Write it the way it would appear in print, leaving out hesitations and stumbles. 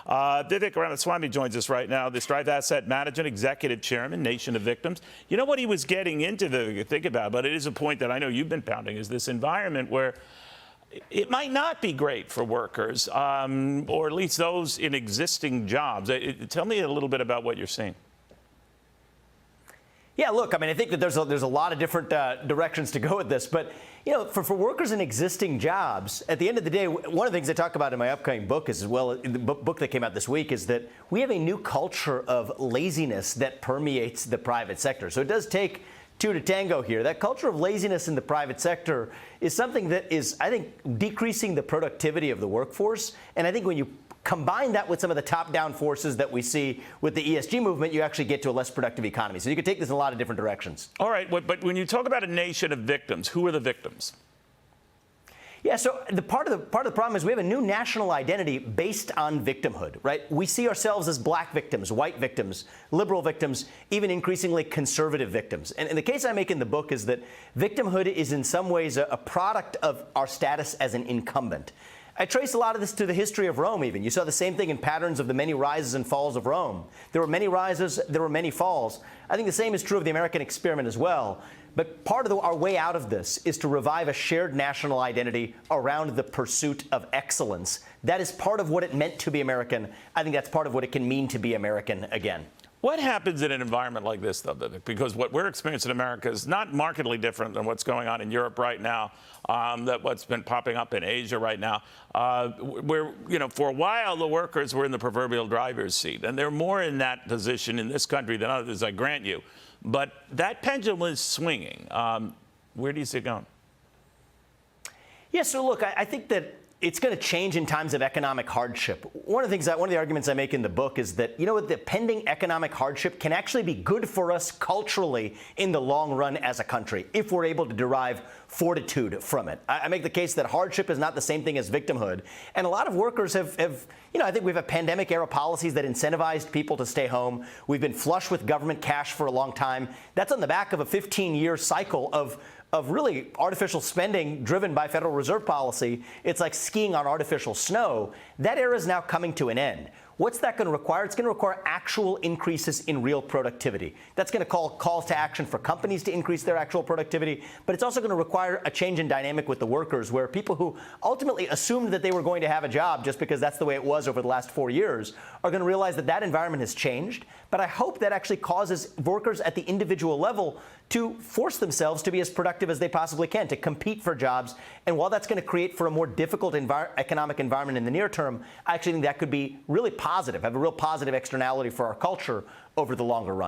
Vivek Ramaswamy joins us right now, the Strive Asset Management Executive Chairman, Nation of Victims. You know what he was getting into, Vivek, think about, but it is a point that I know you've been pounding, is this environment where it might not be great for workers, or at least those in existing jobs. Tell me a little bit about what you're seeing. Yeah, look, I mean, I think that there's a lot of different directions to go with this. But, you know, for workers in existing jobs, at the end of the day, one of the things I talk about in my upcoming book, as well in the book that came out this week, is that we have a new culture of laziness that permeates the private sector. So it does take two to tango here. That culture of laziness in the private sector is something that is, I think, decreasing the productivity of the workforce. And I think when you combine that with some of the top-down forces that we see with the ESG movement, you actually get to a less productive economy. So you could take this in a lot of different directions. All right, but when you talk about a nation of victims, who are the victims? Yeah, so part of the problem is we have a new national identity based on victimhood, right? We see ourselves as black victims, white victims, liberal victims, even increasingly conservative victims. And the case I make in the book is that victimhood is in some ways a product of our status as an incumbent. I trace a lot of this to the history of Rome even. You saw the same thing in patterns of the many rises and falls of Rome. There were many rises, there were many falls. I think the same is true of the American experiment as well. But part of our way out of this is to revive a shared national identity around the pursuit of excellence. That is part of what it meant to be American. I think that's part of what it can mean to be American again. What happens in an environment like this, though, Vivek? Because what we're experiencing in America is not markedly different than what's going on in Europe right now, that what's been popping up in Asia right now, where, you know, for a while the workers were in the proverbial driver's seat, and they're more in that position in this country than others, I grant you. But that pendulum is swinging. Where do you see it going? Yeah, so look, I think that it's going to change in times of economic hardship. One of the arguments I make in the book is that, you know what, the pending economic hardship can actually be good for us culturally in the long run as a country if we're able to derive fortitude from it. I make the case that hardship is not the same thing as victimhood. And a lot of workers have you know, I think we have pandemic era policies that incentivized people to stay home. We've been flush with government cash for a long time. That's on the back of a 15-year cycle of really artificial spending driven by Federal Reserve policy. It's like skiing on artificial snow. That era is now coming to an end. What's that going to require? It's going to require actual increases in real productivity. That's going to call calls to action for companies to increase their actual productivity, but it's also going to require a change in dynamic with the workers, where people who ultimately assumed that they were going to have a job just because that's the way it was over the last 4 years are going to realize that that environment has changed. But I hope that actually causes workers at the individual level to force themselves to be as productive as they possibly can, to compete for jobs. And while that's going to create for a more difficult economic environment in the near term, I actually think that could be really positive, have a real positive externality for our culture over the longer run.